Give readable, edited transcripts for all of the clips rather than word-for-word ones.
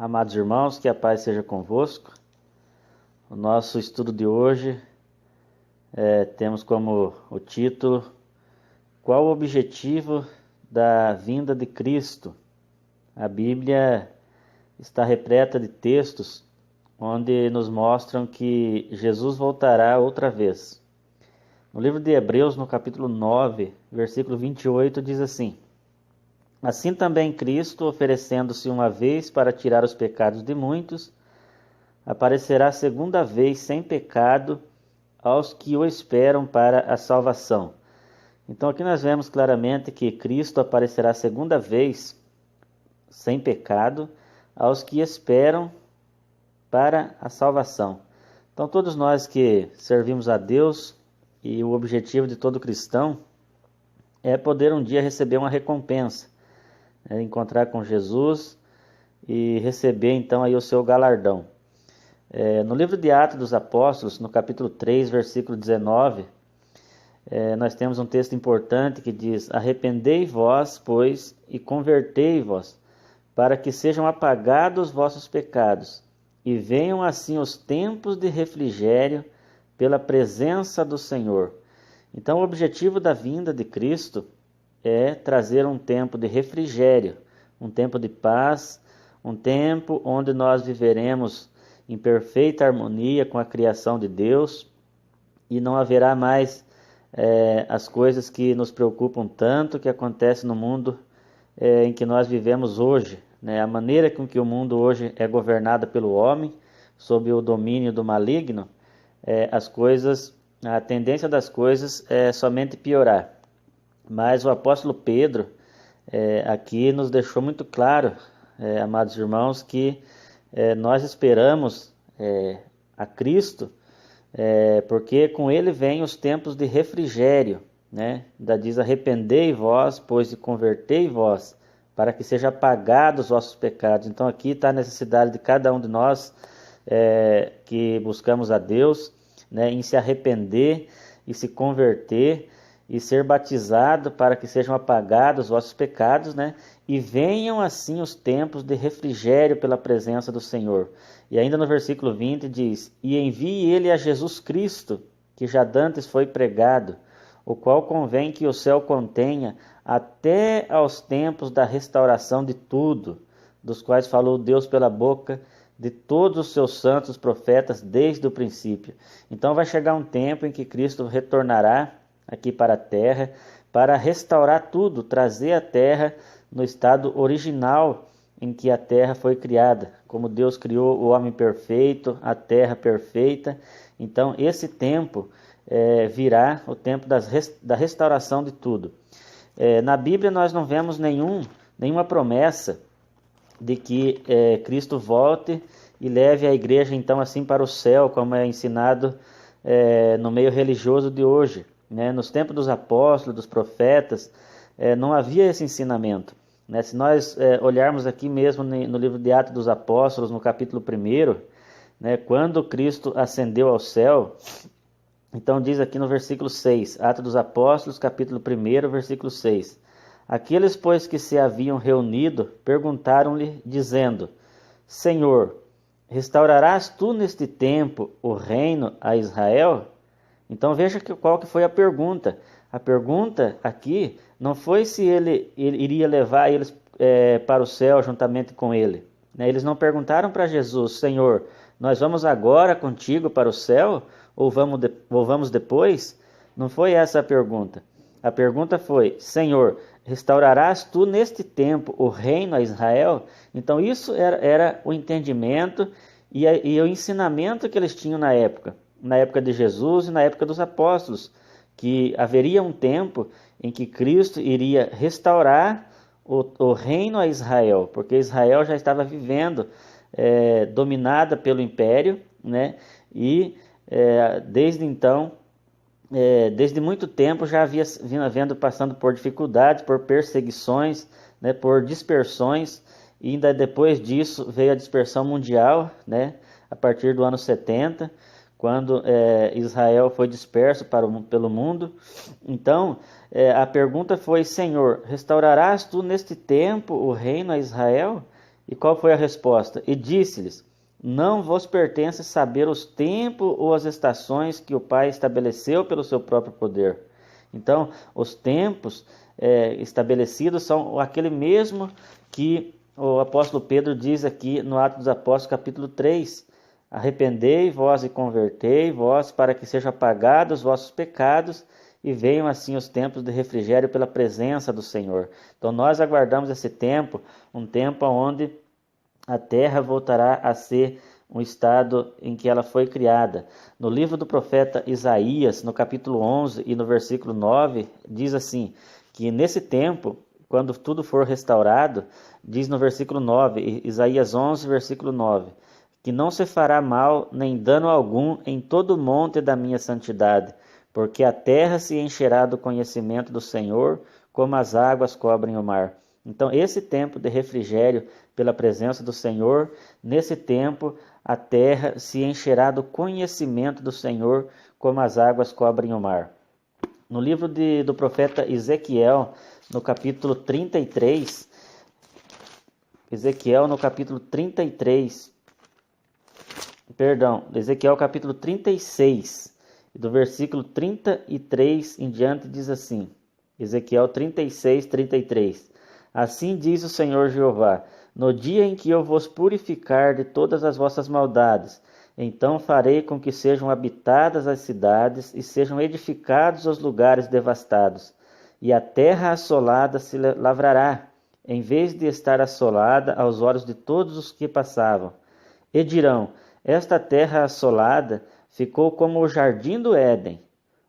Amados irmãos, que a paz seja convosco. O nosso estudo de hoje temos como o título: Qual o objetivo da vinda de Cristo? A Bíblia está repleta de textos onde nos mostram que Jesus voltará outra vez. No livro de Hebreus, no capítulo 9, versículo 28, diz assim: Assim também Cristo, oferecendo-se uma vez para tirar os pecados de muitos, aparecerá segunda vez sem pecado aos que o esperam para a salvação. Então aqui nós vemos claramente que Cristo aparecerá segunda vez sem pecado aos que esperam para a salvação. Então todos nós que servimos a Deus, e o objetivo de todo cristão é poder um dia receber uma recompensa, encontrar com Jesus e receber então aí o seu galardão. No livro de Atos dos Apóstolos, no capítulo 3, versículo 19, nós temos um texto importante que diz: Arrependei-vos, pois, e convertei-vos, para que sejam apagados os vossos pecados, e venham assim os tempos de refrigério pela presença do Senhor. Então o objetivo da vinda de Cristo é trazer um tempo de refrigério, um tempo de paz, um tempo onde nós viveremos em perfeita harmonia com a criação de Deus e não haverá mais as coisas que nos preocupam tanto, que acontecem no mundo em que nós vivemos hoje. A maneira com que o mundo hoje é governado pelo homem, sob o domínio do maligno, a tendência das coisas é somente piorar. Mas o apóstolo Pedro aqui nos deixou muito claro, amados irmãos, que nós esperamos a Cristo, porque com ele vem os tempos de refrigério, Ainda diz: arrependei-vos, pois, e convertei-vos, para que sejam apagados os vossos pecados. Então aqui está a necessidade de cada um de nós que buscamos a Deus, em se arrepender e se converter e ser batizado para que sejam apagados os vossos pecados, e venham assim os tempos de refrigério pela presença do Senhor. E ainda no versículo 20 diz: E envie ele a Jesus Cristo, que já dantes foi pregado, o qual convém que o céu contenha até aos tempos da restauração de tudo, dos quais falou Deus pela boca de todos os seus santos profetas desde o princípio. Então vai chegar um tempo em que Cristo retornará aqui para a terra, para restaurar tudo, trazer a terra no estado original em que a terra foi criada, como Deus criou o homem perfeito, a terra perfeita. Então esse tempo virá o tempo da restauração de tudo. Na Bíblia nós não vemos nenhuma promessa de que Cristo volte e leve a igreja então assim para o céu, como é ensinado no meio religioso de hoje. Nos tempos dos apóstolos, dos profetas, não havia esse ensinamento. Se nós olharmos aqui mesmo no livro de Atos dos Apóstolos, no capítulo 1, quando Cristo ascendeu ao céu, então diz aqui no versículo 6, Atos dos Apóstolos, capítulo 1, versículo 6, Aqueles, pois, que se haviam reunido, perguntaram-lhe, dizendo: Senhor, restaurarás tu neste tempo o reino a Israel? Então veja qual que foi a pergunta. A pergunta aqui não foi se ele iria levar eles para o céu juntamente com ele. Eles não perguntaram para Jesus: Senhor, nós vamos agora contigo para o céu ou vamos depois? Não foi essa a pergunta. A pergunta foi: Senhor, restaurarás tu neste tempo o reino a Israel? Então isso era o entendimento e o ensinamento que eles tinham na época de Jesus e na época dos apóstolos, que haveria um tempo em que Cristo iria restaurar o reino a Israel, porque Israel já estava vivendo dominada pelo império, e desde então, desde muito tempo já havia passando por dificuldades, por perseguições, por dispersões, e ainda depois disso veio a dispersão mundial, a partir do ano 70, quando Israel foi disperso pelo mundo. Então, a pergunta foi: Senhor, restaurarás tu neste tempo o reino a Israel? E qual foi a resposta? E disse-lhes: não vos pertence saber os tempos ou as estações que o Pai estabeleceu pelo seu próprio poder. Então, os tempos estabelecidos são aquele mesmo que o apóstolo Pedro diz aqui no Atos dos Apóstolos, capítulo 3. Arrependei vós e convertei vós, para que sejam apagados os vossos pecados e venham assim os tempos de refrigério pela presença do Senhor. Então nós aguardamos esse tempo, um tempo onde a terra voltará a ser um estado em que ela foi criada. No livro do profeta Isaías, no capítulo 11 e no versículo 9, diz assim, que nesse tempo, quando tudo for restaurado, diz no versículo 9, Isaías 11, versículo 9, que não se fará mal nem dano algum em todo o monte da minha santidade, porque a terra se encherá do conhecimento do Senhor, como as águas cobrem o mar. Então, esse tempo de refrigério pela presença do Senhor, nesse tempo a terra se encherá do conhecimento do Senhor, como as águas cobrem o mar. No livro do profeta Ezequiel, no capítulo 33, Ezequiel capítulo 36, do versículo 33 em diante diz assim, Ezequiel 36, 33. Assim diz o Senhor Jeová, no dia em que eu vos purificar de todas as vossas maldades, então farei com que sejam habitadas as cidades e sejam edificados os lugares devastados, e a terra assolada se lavrará, em vez de estar assolada aos olhos de todos os que passavam. E dirão, esta terra assolada ficou como o jardim do Éden.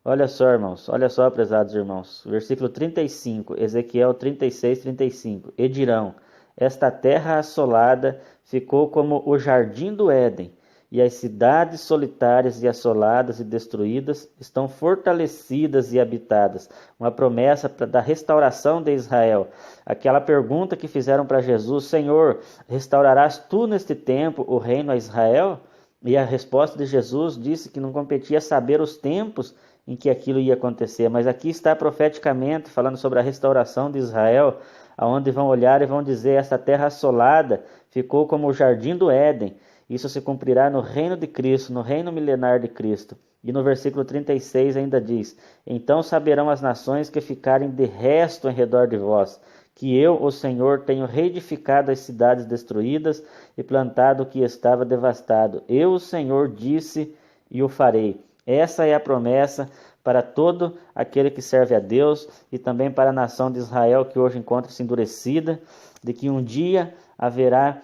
Olha só, irmãos, olha só, prezados irmãos, versículo 35, Ezequiel 36, 35. E dirão, esta terra assolada ficou como o jardim do Éden, e as cidades solitárias e assoladas e destruídas estão fortalecidas e habitadas. Uma promessa da restauração de Israel. Aquela pergunta que fizeram para Jesus, Senhor, restaurarás tu neste tempo o reino a Israel? E a resposta de Jesus disse que não competia saber os tempos em que aquilo ia acontecer, mas aqui está profeticamente falando sobre a restauração de Israel, aonde vão olhar e vão dizer, esta terra assolada ficou como o jardim do Éden. Isso se cumprirá no reino de Cristo, no reino milenar de Cristo. E no versículo 36 ainda diz, então saberão as nações que ficarem de resto em redor de vós, que eu, o Senhor, tenho reedificado as cidades destruídas e plantado o que estava devastado. Eu, o Senhor, disse e o farei. Essa é a promessa para todo aquele que serve a Deus e também para a nação de Israel que hoje encontra-se endurecida, de que um dia haverá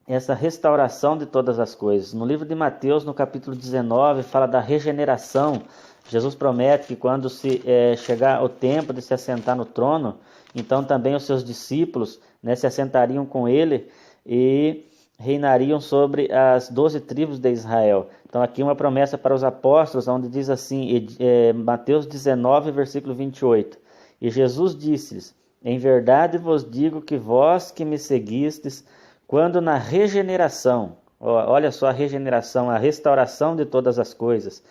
essa restauração de todas as coisas. No livro de Mateus, no capítulo 19, fala da regeneração. Jesus promete que quando chegar o tempo de se assentar no trono, então também os seus discípulos se assentariam com ele e reinariam sobre as 12 tribos de Israel. Então aqui uma promessa para os apóstolos, onde diz assim, Mateus 19, versículo 28. E Jesus disse-lhes, em verdade vos digo que vós que me seguistes, quando na regeneração, olha só a regeneração, a restauração de todas as coisas,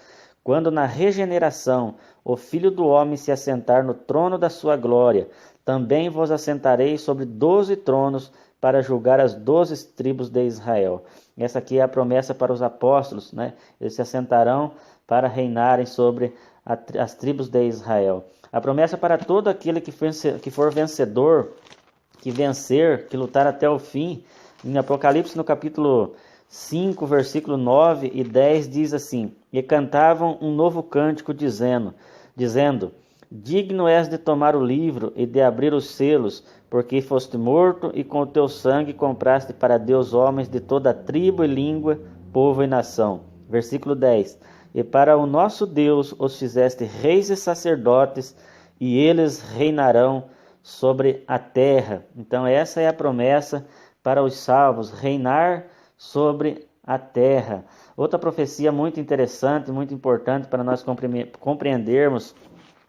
quando na regeneração o Filho do Homem se assentar no trono da sua glória, também vos assentarei sobre 12 tronos para julgar as 12 tribos de Israel. Essa aqui é a promessa para os apóstolos, Eles se assentarão para reinarem sobre as tribos de Israel. A promessa para todo aquele que for vencedor, que vencer, que lutar até o fim. Em Apocalipse, no capítulo 5, versículo 9 e 10, diz assim, e cantavam um novo cântico dizendo, digno és de tomar o livro e de abrir os selos, porque foste morto e com o teu sangue compraste para Deus homens de toda tribo e língua, povo e nação. Versículo 10, e para o nosso Deus os fizeste reis e sacerdotes, e eles reinarão sobre a terra. Então essa é a promessa para os salvos, reinar sobre a terra. Outra profecia muito interessante, muito importante para nós compreendermos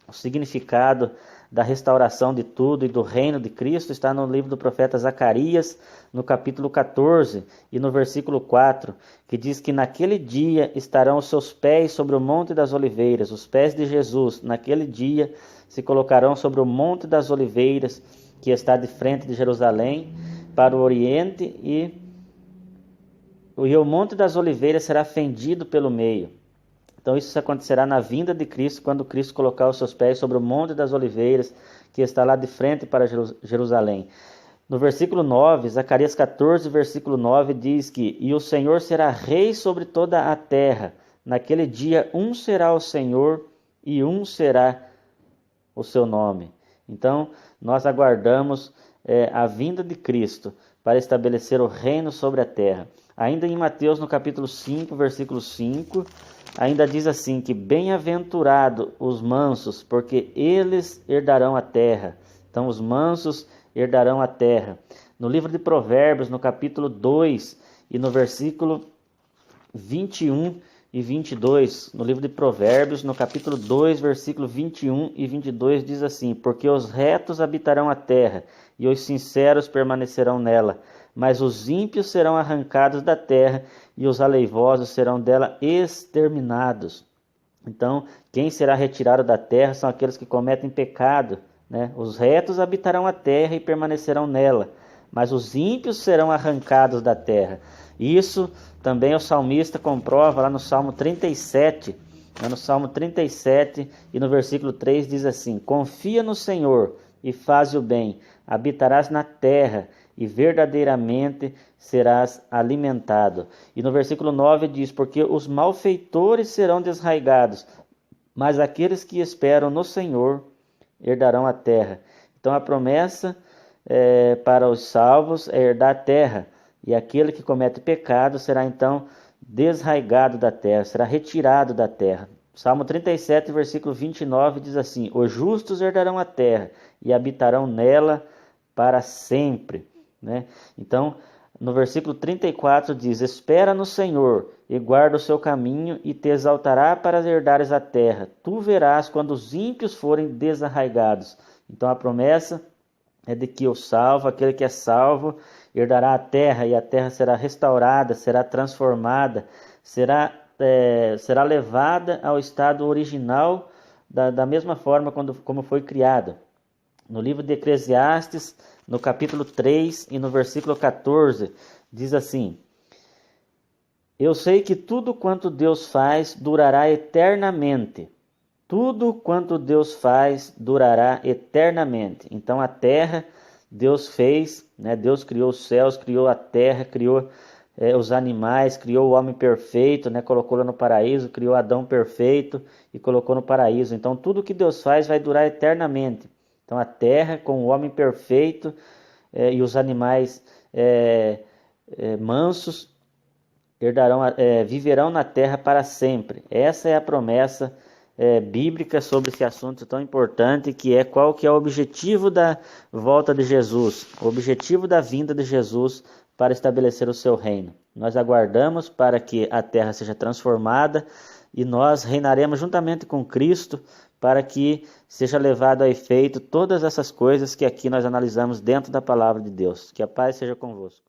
o significado da restauração de tudo e do reino de Cristo está no livro do profeta Zacarias, no capítulo 14 e no versículo 4, que diz que naquele dia estarão os seus pés sobre o monte das oliveiras, os pés de Jesus, naquele dia se colocarão sobre o monte das oliveiras, que está de frente de Jerusalém, para o oriente e o Monte das Oliveiras será fendido pelo meio. Então isso acontecerá na vinda de Cristo, quando Cristo colocar os seus pés sobre o Monte das Oliveiras, que está lá de frente para Jerusalém. No versículo 9, Zacarias 14, versículo 9, diz que: E o Senhor será rei sobre toda a terra. Naquele dia, um será o Senhor e um será o seu nome. Então, nós aguardamos a vinda de Cristo para estabelecer o reino sobre a terra. Ainda em Mateus, no capítulo 5, versículo 5, ainda diz assim, que bem-aventurado os mansos, porque eles herdarão a terra. Então, os mansos herdarão a terra. No livro de Provérbios, no capítulo 2 e no versículo 21 e 22, no livro de Provérbios, no capítulo 2, versículo 21 e 22, diz assim: Porque os retos habitarão a terra, e os sinceros permanecerão nela, mas os ímpios serão arrancados da terra, e os aleivosos serão dela exterminados. Então, quem será retirado da terra são aqueles que cometem pecado, né? Os retos habitarão a terra e permanecerão nela, mas os ímpios serão arrancados da terra. Isso também o salmista comprova lá no Salmo 37. No Salmo 37 e no versículo 3 diz assim: Confia no Senhor e faz o bem, habitarás na terra e verdadeiramente serás alimentado. E no versículo 9 diz: Porque os malfeitores serão desraigados, mas aqueles que esperam no Senhor herdarão a terra. Então a promessa para os salvos é herdar a terra, e aquele que comete pecado será então desraigado da terra, será retirado da terra. Salmo 37, versículo 29 diz assim: Os justos herdarão a terra e habitarão nela para sempre. Né? Então, no versículo 34 diz: Espera no Senhor e guarda o seu caminho, e te exaltará para herdares a terra. Tu verás quando os ímpios forem desarraigados. Então a promessa é de que o salvo, aquele que é salvo, herdará a terra, e a terra será restaurada, será transformada, será levada ao estado original, da mesma forma como foi criada. No livro de Eclesiastes, no capítulo 3 e no versículo 14, diz assim: Eu sei que tudo quanto Deus faz durará eternamente. Tudo quanto Deus faz durará eternamente. Então a terra Deus fez, né? Deus criou os céus, criou a terra, criou os animais, criou o homem perfeito, né? Colocou lá no paraíso, criou Adão perfeito e colocou no paraíso. Então tudo que Deus faz vai durar eternamente. Então a terra com o homem perfeito e os animais mansos viverão na terra para sempre. Essa é a promessa bíblica sobre esse assunto tão importante, que é qual que é o objetivo da volta de Jesus, o objetivo da vinda de Jesus para estabelecer o seu reino. Nós aguardamos para que a terra seja transformada e nós reinaremos juntamente com Cristo, para que seja levado a efeito todas essas coisas que aqui nós analisamos dentro da palavra de Deus. Que a paz seja convosco.